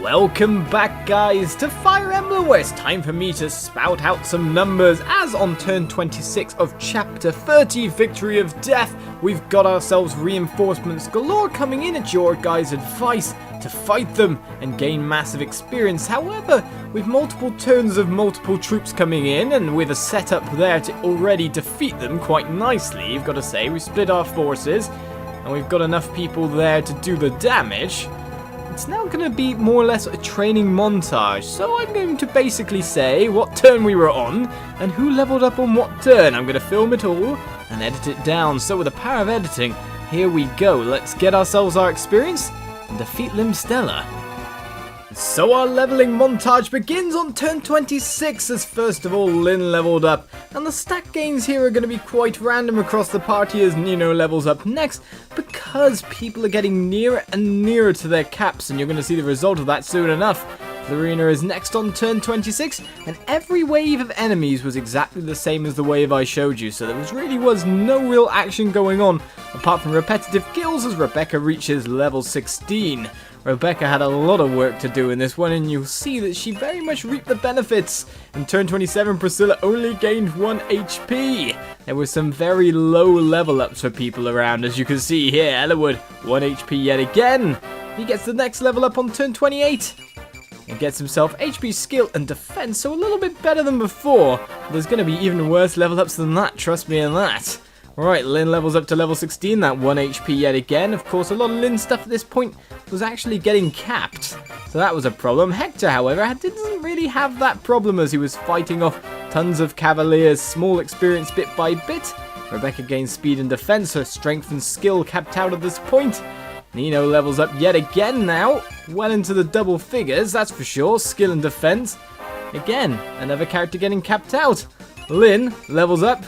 Welcome back, guys, to Fire Emblem, where it's time for me to spout out some numbers. As on turn 26 of chapter 30, Victory of Death, we've got ourselves reinforcements galore coming in at your guys' advice to fight them and gain massive experience. However, with multiple turns of multiple troops coming in and with a setup there to already defeat them quite nicely, you've got to say, we split our forces and we've got enough people there to do the damage. It's now going to be more or less a training montage, so I'm going to basically say what turn we were on and who leveled up on what turn. I'm going to film it all and edit it down, so with the power of editing, here we go. Let's get ourselves our experience and defeat Limstella. So our leveling montage begins on turn 26 as first of all Lin leveled up, and the stat gains here are going to be quite random across the party as Nino levels up next because people are getting nearer and nearer to their caps, and you're going to see the result of that soon enough. Florina is next on turn 26, and every wave of enemies was exactly the same as the wave I showed you, so there really was no real action going on apart from repetitive kills as Rekka reaches level 16. Rekka had a lot of work to do in this one, and you'll see that she very much reaped the benefits. In turn 27, Priscilla only gained 1 HP. There were some very low level ups for people around, as you can see here. Elwood, 1 HP yet again. He gets the next level up on turn 28. And gets himself HP, skill, and defense, so a little bit better than before. There's going to be even worse level ups than that, trust me on that. Alright, Lin levels up to level 16, that 1 HP yet again. Of course, a lot of Lin stuff at this point was actually getting capped, so that was a problem. Hector, however, didn't really have that problem as he was fighting off tons of Cavaliers, small experience bit by bit. Rekka gains speed and defense, her strength and skill capped out at this point. Nino levels up yet again now, well into the double figures, that's for sure, skill and defense. Again, another character getting capped out. Lin levels up.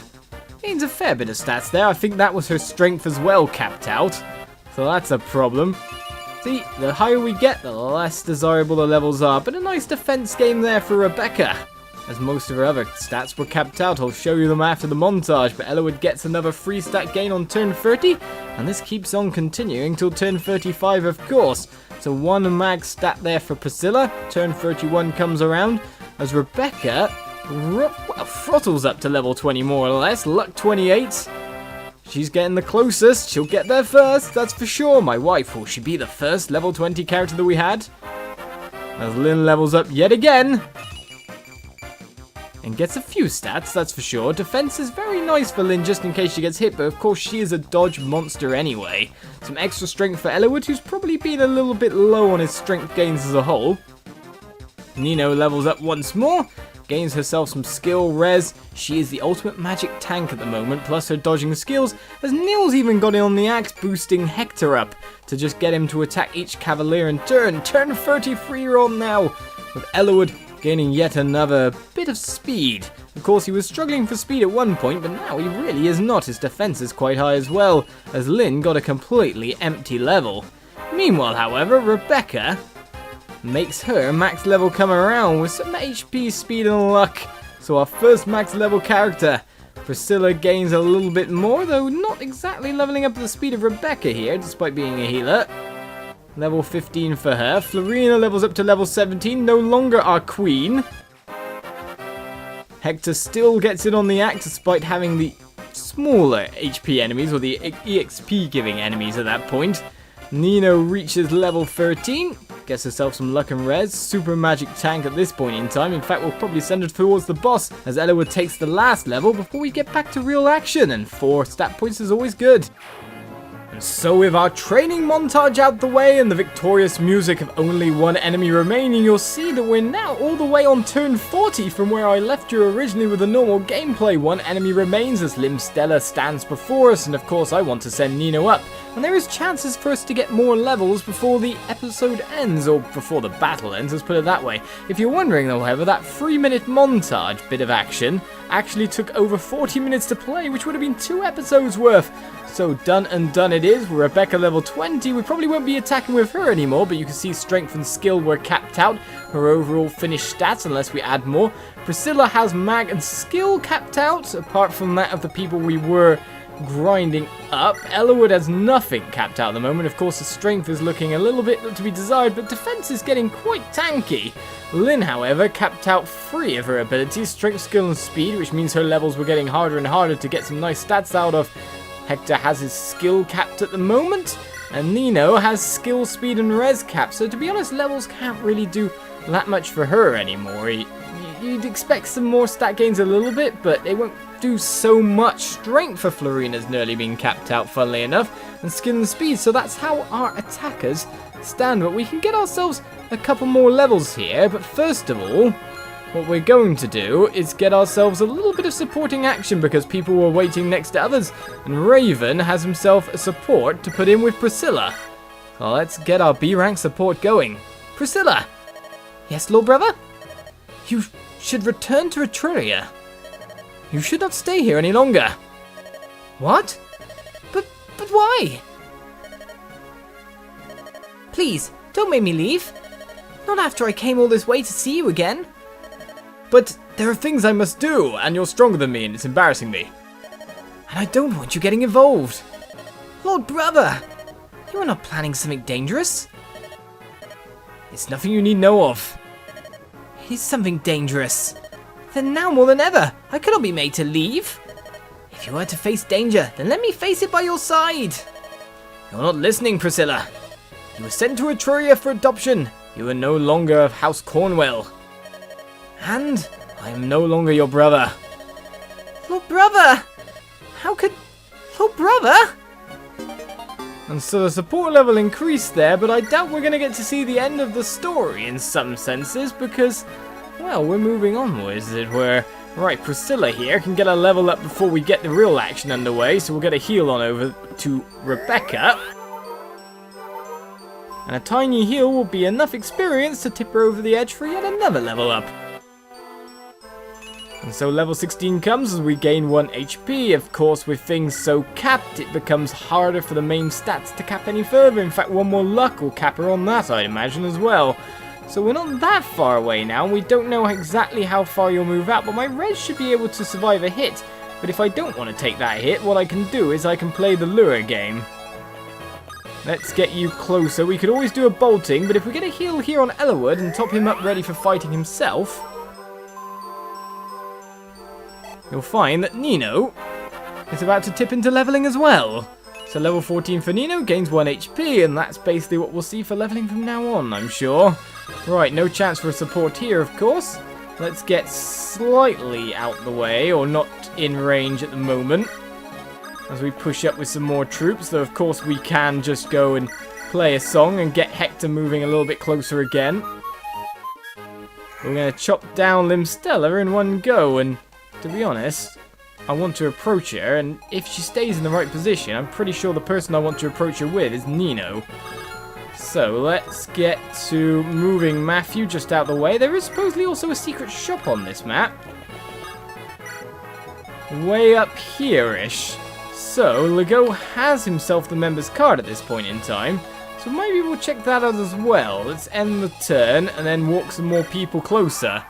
Gains a fair bit of stats there. I think that was her strength as well capped out. So that's a problem. See, the higher we get, the less desirable the levels are. But a nice defense game there for Rekka, as most of her other stats were capped out. I'll show you them after the montage. But Elwood gets another free stat gain on turn 30. And this keeps on continuing till turn 35, of course. So 1 mag stat there for Priscilla. Turn 31 comes around as Rekka throttles up to level 20 more or less. Luck 28. She's getting the closest. She'll get there first, that's for sure. My wife, will she be the first level 20 character that we had? As Lin levels up yet again. And gets a few stats, that's for sure. Defense is very nice for Lin just in case she gets hit, but of course she is a dodge monster anyway. Some extra strength for Elwood, who's probably been a little bit low on his strength gains as a whole. Nino levels up once more. Gains herself some skill res. She is the ultimate magic tank at the moment, plus her dodging skills, as Neil's even got in on the axe, boosting Hector up to just get him to attack each Cavalier in turn. Turn 33 you're on now, with Elwood gaining yet another bit of speed. Of course, he was struggling for speed at one point, but now he really is not. His defense is quite high as well, as Lin got a completely empty level. Meanwhile, however, Rekka makes her max level come around with some HP, speed, and luck. So our first max level character. Priscilla gains a little bit more, though not exactly leveling up to the speed of Rekka here, despite being a healer. Level 15 for her. Florina levels up to level 17, no longer our queen. Hector still gets in on the axe despite having the smaller HP enemies, or the EXP giving enemies at that point. Nino reaches level 13. Gets herself some luck and res. Super magic tank at this point in time. In fact, we'll probably send her towards the boss as Elwood takes the last level before we get back to real action, and 4 stat points is always good. And so with our training montage out the way and the victorious music of only 1 enemy remaining, you'll see that we're now all the way on turn 40 from where I left you originally with the normal gameplay. 1 enemy remains as Limstella stands before us, and of course I want to send Nino up. And there is chances for us to get more levels before the episode ends, or before the battle ends, let's put it that way. If you're wondering though, however, that 3-minute montage bit of action actually took over 40 minutes to play, which would have been 2 episodes worth. So done and done it is. With Rekka level 20, we probably won't be attacking with her anymore, but you can see strength and skill were capped out. Her overall finished stats, unless we add more. Priscilla has mag and skill capped out, apart from that of the people we were grinding up. Elwood has nothing capped out at the moment. Of course, the strength is looking a little bit to be desired, but defense is getting quite tanky. Lynn, however, capped out 3 of her abilities, strength, skill, and speed, which means her levels were getting harder and harder to get some nice stats out of. Hector has his skill capped at the moment, and Nino has skill, speed, and res capped. So to be honest, levels can't really do that much for her anymore. You'd expect some more stat gains a little bit, but they won't do so much. Strength for Florina's nearly been capped out, funnily enough, and skill and speed, so that's how our attackers stand. But we can get ourselves a couple more levels here, but first of all, what we're going to do is get ourselves a little bit of supporting action because people were waiting next to others, and Raven has himself a support to put in with Priscilla. So let's get our B rank support going. Priscilla! Yes, Lord Brother? You should return to Etruria. You should not stay here any longer. What? But why? Please, don't make me leave. Not after I came all this way to see you again. But there are things I must do, and you're stronger than me, and it's embarrassing me. And I don't want you getting involved. Lord Brother, you are not planning something dangerous. It's nothing you need know of. It is something dangerous. Then now more than ever, I cannot be made to leave. If you are to face danger, then let me face it by your side. You're not listening, Priscilla. You were sent to Etruria for adoption. You are no longer of House Cornwell. And I am no longer your brother. Lord Brother! How could... Lord Brother? And so the support level increased there, but I doubt we're going to get to see the end of the story in some senses because, well, we're moving onwards, as it were. Right, Priscilla here can get a level up before we get the real action underway, so we'll get a heal on over to Rebecca. And a tiny heal will be enough experience to tip her over the edge for yet another level up. And so level 16 comes as we gain 1 HP. Of course, with things so capped, it becomes harder for the main stats to cap any further. In fact, 1 more luck will cap her on that, I'd imagine, as well. So we're not that far away now, and we don't know exactly how far you'll move out, but my res should be able to survive a hit. But if I don't want to take that hit, what I can do is I can play the lure game. Let's get you closer. We could always do a bolting, but if we get a heal here on Elwood and top him up ready for fighting himself, you'll find that Nino is about to tip into leveling as well. So level 14 for Nino gains 1 HP, and that's basically what we'll see for leveling from now on, I'm sure. Right, no chance for a support here, of course. Let's get slightly out the way, or not in range at the moment, as we push up with some more troops, though of course we can just go and play a song and get Hector moving a little bit closer again. We're going to chop down Limstella in one go, and to be honest, I want to approach her, and if she stays in the right position, I'm pretty sure the person I want to approach her with is Nino. So let's get to moving Matthew just out the way. There is supposedly also a secret shop on this map. Way up here-ish. So Legault has himself the member's card at this point in time, so maybe we'll check that out as well. Let's end the turn and then walk some more people closer.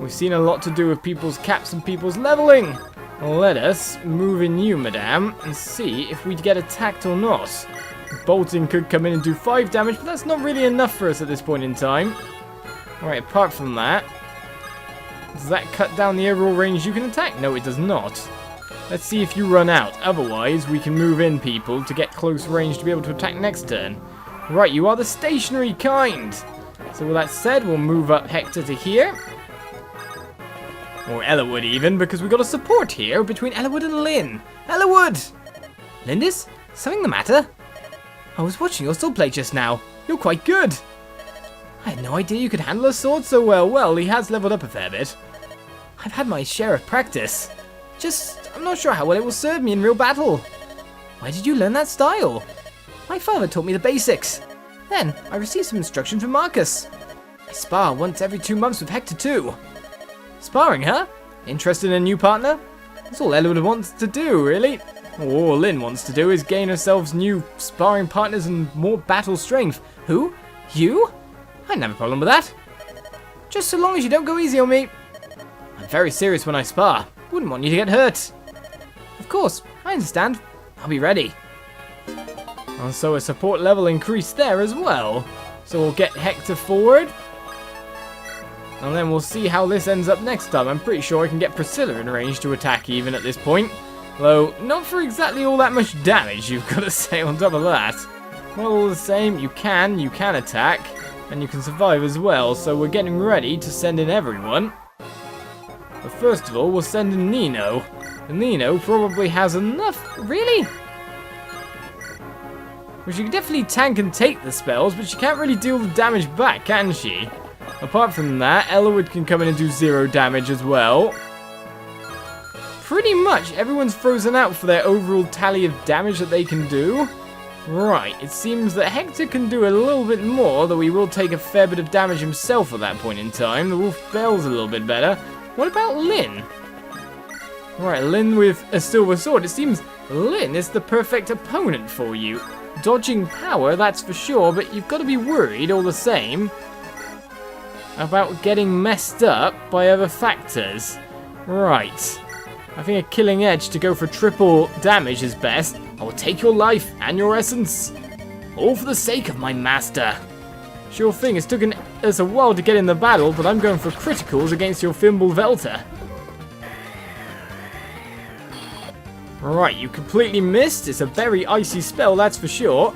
We've seen a lot to do with people's caps and people's leveling. Let us move in you, madame, and see if we get attacked or not. Bolting could come in and do 5 damage, but that's not really enough for us at this point in time. Alright, apart from that, does that cut down the overall range you can attack? No, it does not. Let's see if you run out. Otherwise, we can move in people to get close range to be able to attack next turn. Right, you are the stationary kind. So with that said, we'll move up Hector to here. Or Elwood even, because we've got a support here between Elwood and Lynn. Elwood! Lindis? Something the matter? I was watching your sword play just now. You're quite good. I had no idea you could handle a sword so well. Well, he has leveled up a fair bit. I've had my share of practice. I'm not sure how well it will serve me in real battle. Why did you learn that style? My father taught me the basics. Then, I received some instruction from Marcus. I spar once every 2 months with Hector too. Sparring, huh? Interested in a new partner? That's all Elwood wants to do, really. All Lynn wants to do is gain herself new sparring partners and more battle strength. Who? You? I don't have a problem with that. Just so long as you don't go easy on me. I'm very serious when I spar. Wouldn't want you to get hurt. Of course, I understand. I'll be ready. And so a support level increased there as well. So we'll get Hector forward. And then we'll see how this ends up next time. I'm pretty sure I can get Priscilla in range to attack even at this point. Though, not for exactly all that much damage, you've got to say on top of that. Well, all the same, you can attack. And you can survive as well, so we're getting ready to send in everyone. But first of all, we'll send in Nino. And Nino probably has enough... Really? Well, she can definitely tank and take the spells, but she can't really deal the damage back, can she? Apart from that, Elowood can come in and do 0 damage as well. Pretty much everyone's frozen out for their overall tally of damage that they can do. Right, it seems that Hector can do a little bit more, though he will take a fair bit of damage himself at that point in time. The Wolf Bell's a little bit better. What about Lyn? Right, Lyn with a silver sword. It seems Lyn is the perfect opponent for you. Dodging power, that's for sure, but you've got to be worried all the same about getting messed up by other factors. Right. I think a killing edge to go for triple damage is best. I will take your life and your essence. All for the sake of my master. Sure thing, it's taken us a while to get in the battle, but I'm going for criticals against your Thimble Velta. Right, you completely missed. It's a very icy spell, that's for sure.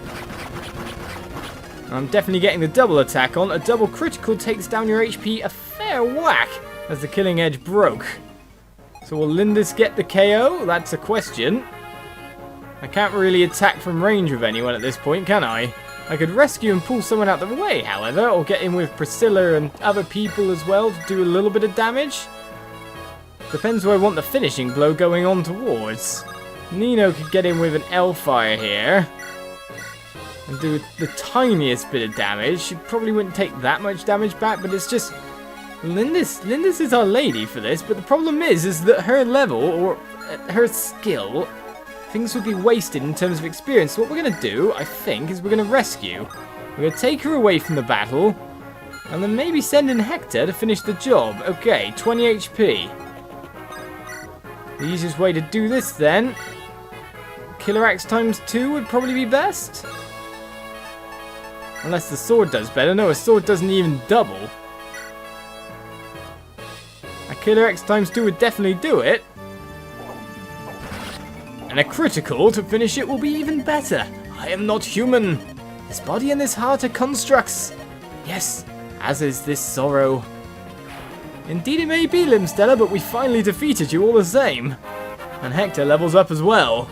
I'm definitely getting the double attack on. A double critical takes down your HP a fair whack as the killing edge broke. So will Lindis get the KO? That's a question. I can't really attack from range with anyone at this point, can I? I could rescue and pull someone out of the way, however, or get in with Priscilla and other people as well to do a little bit of damage. Depends who I want the finishing blow going on towards. Nino could get in with an L-Fire here and do the tiniest bit of damage. She probably wouldn't take that much damage back, but it's just... Lindis is our lady for this, but the problem is that her level, or her skill, things would be wasted in terms of experience. So what we're going to do, I think, is we're going to rescue. We're going to take her away from the battle, and then maybe send in Hector to finish the job. Okay, 20 HP. The easiest way to do this, then, Killer Axe times 2 would probably be best. Unless the sword does better. No, a sword doesn't even double. A Killer Axe times 2 would definitely do it. And a critical to finish it will be even better. I am not human. This body and this heart are constructs. Yes, as is this sorrow. Indeed it may be, Limstella, but we finally defeated you all the same. And Hector levels up as well.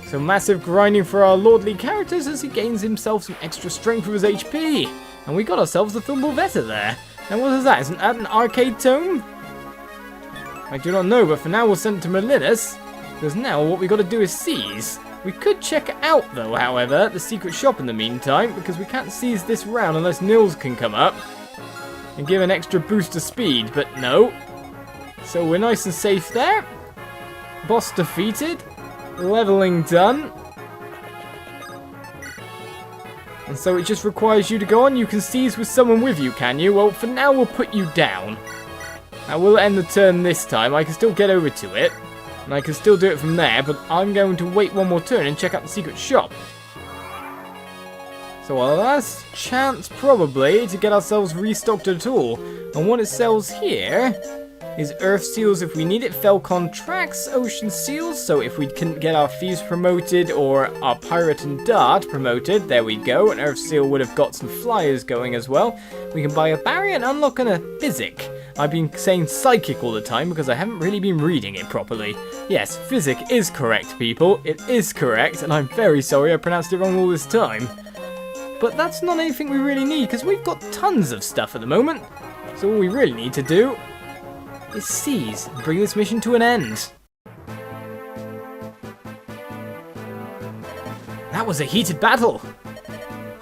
So massive grinding for our lordly characters as he gains himself some extra strength with his HP. And we got ourselves the Thimble Velta there. Now what is that? Isn't that an arcade tome? I do not know, but for now we'll send it to Molinis. Because now what we got to do is seize. We could check out though, however, the secret shop in the meantime, because we can't seize this round unless Nils can come up and give an extra boost of speed, but no. So we're nice and safe there. Boss defeated. Leveling done. And so it just requires you to go on. You can seize with someone with you, can you? Well, for now we'll put you down. I will end the turn this time. I can still get over to it. And I can still do it from there, but I'm going to wait one more turn and check out the secret shop. So our last chance probably to get ourselves restocked at all. And what it sells here is Earth Seals if we need it, Fell Contracts, Ocean Seals, so if we couldn't get our Thieves promoted or our Pirate and Dart promoted, there we go, an Earth Seal would have got some flyers going as well. We can buy a barrier and unlock a Physic. I've been saying Psychic all the time because I haven't really been reading it properly. Yes, Physic is correct, people, it is correct, and I'm very sorry I pronounced it wrong all this time. But that's not anything we really need because we've got tons of stuff at the moment. So all we really need to do is seize and bring this mission to an end. That was a heated battle.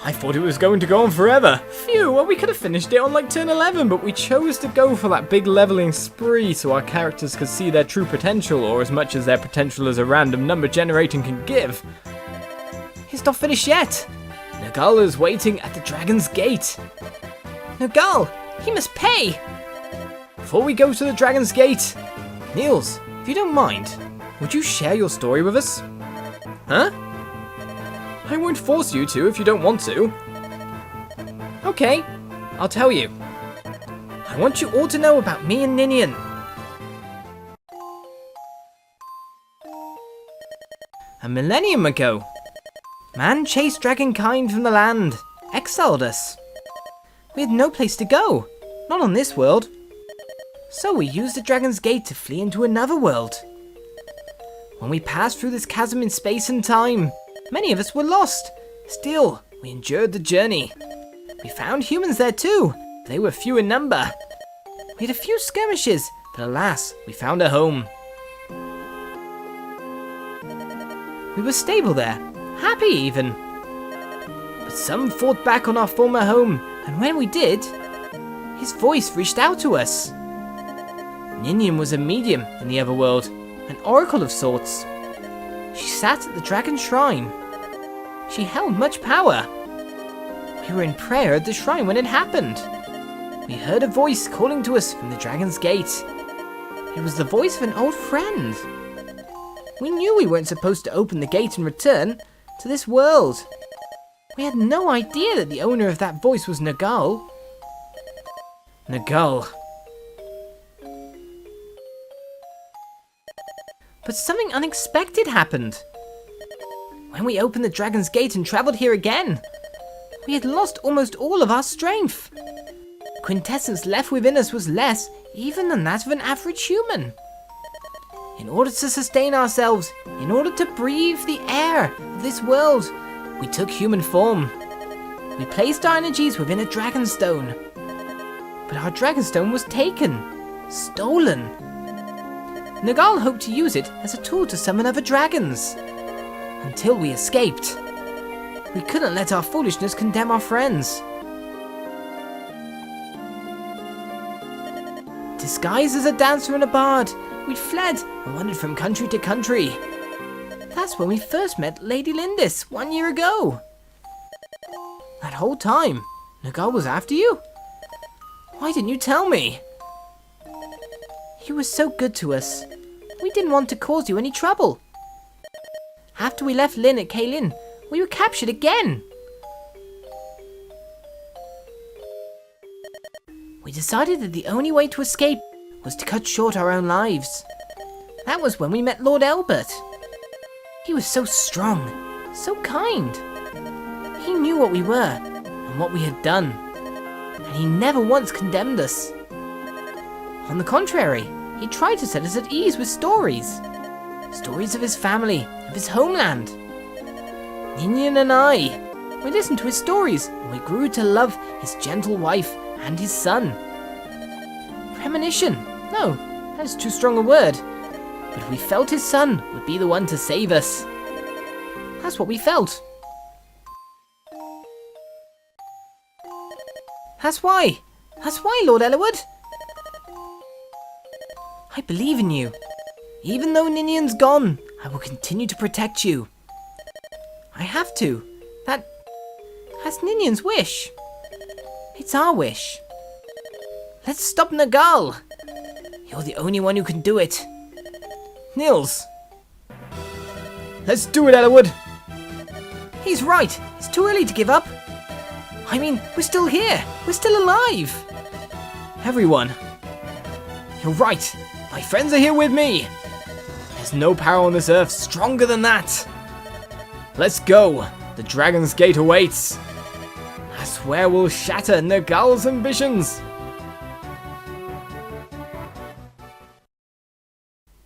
I thought it was going to go on forever. Phew, well we could have finished it on like turn 11, but we chose to go for that big leveling spree so our characters could see their true potential, or as much as their potential as a random number generating can give. It's not finished yet. Nergal is waiting at the Dragon's Gate. Nergal, he must pay. Before we go to the Dragon's Gate, Niels, if you don't mind, Would you share your story with us? Huh? I won't force you to if you don't want to. Okay, I'll tell you. I want you all to know about me and Ninian. A millennium ago, man chased dragonkind from the land, exiled us. We had no place to go, not on this world. So we used the Dragon's Gate to flee into another world. When we passed through this chasm in space and time, many of us were lost. Still, we endured the journey. We found humans there too. They were few in number. We had a few skirmishes, but alas, we found a home. We were stable there, happy even. But some fought back on our former home, and when we did, his voice reached out to us. Ninian was a medium in the other world, an oracle of sorts. She sat at the dragon's shrine. She held much power. We were in prayer at the shrine when it happened. We heard a voice calling to us from the dragon's gate. It was the voice of an old friend. We knew we weren't supposed to open the gate and return to this world. We had no idea that the owner of that voice was Nergal. Nergal. But something unexpected happened. When we opened the dragon's gate and travelled here again, we had lost almost all of our strength. The quintessence left within us was less even than that of an average human. In order to sustain ourselves, in order to breathe the air of this world, we took human form. We placed our energies within a dragonstone. But our dragonstone was taken, stolen. Nergal hoped to use it as a tool to summon other dragons. Until we escaped. We couldn't let our foolishness condemn our friends. Disguised as a dancer and a bard, we'd fled and wandered from country to country. That's when we first met Lady Lindis 1 year ago. That whole time, Nergal was after you? Why didn't you tell me? You were so good to us. We didn't want to cause you any trouble. After we left Lynn at Kaylin, we were captured again. We decided that the only way to escape was to cut short our own lives. That was when we met Lord Elbert. He was so strong, so kind. He knew what we were and what we had done, and he never once condemned us. On the contrary, he tried to set us at ease with stories. Stories of his family, of his homeland. Ninian and I, we listened to his stories and we grew to love his gentle wife and his son. Premonition? No, that is too strong a word. But we felt his son would be the one to save us. That's what we felt. That's why, Lord Ellerwood. I believe in you. Even though Ninian's gone, I will continue to protect you. I have to. That's Ninian's wish. It's our wish. Let's stop Nergal. You're the only one who can do it. Nils. Let's do it, Ellerwood. He's right. It's too early to give up. I mean, we're still here. We're still alive. Everyone. You're right. My friends are here with me. There's no power on this earth stronger than that. Let's go. The Dragon's Gate awaits. I swear we'll shatter Nergal's ambitions.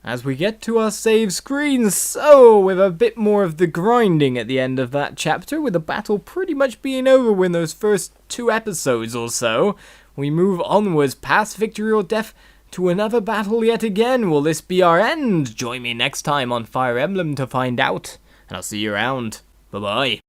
As we get to our save screen, so with a bit more of the grinding at the end of that chapter, with the battle pretty much being over in those first 2 episodes or so, we move onwards past victory or death to another battle yet again. Will this be our end? Join me next time on Fire Emblem to find out, and I'll see you around. Bye bye.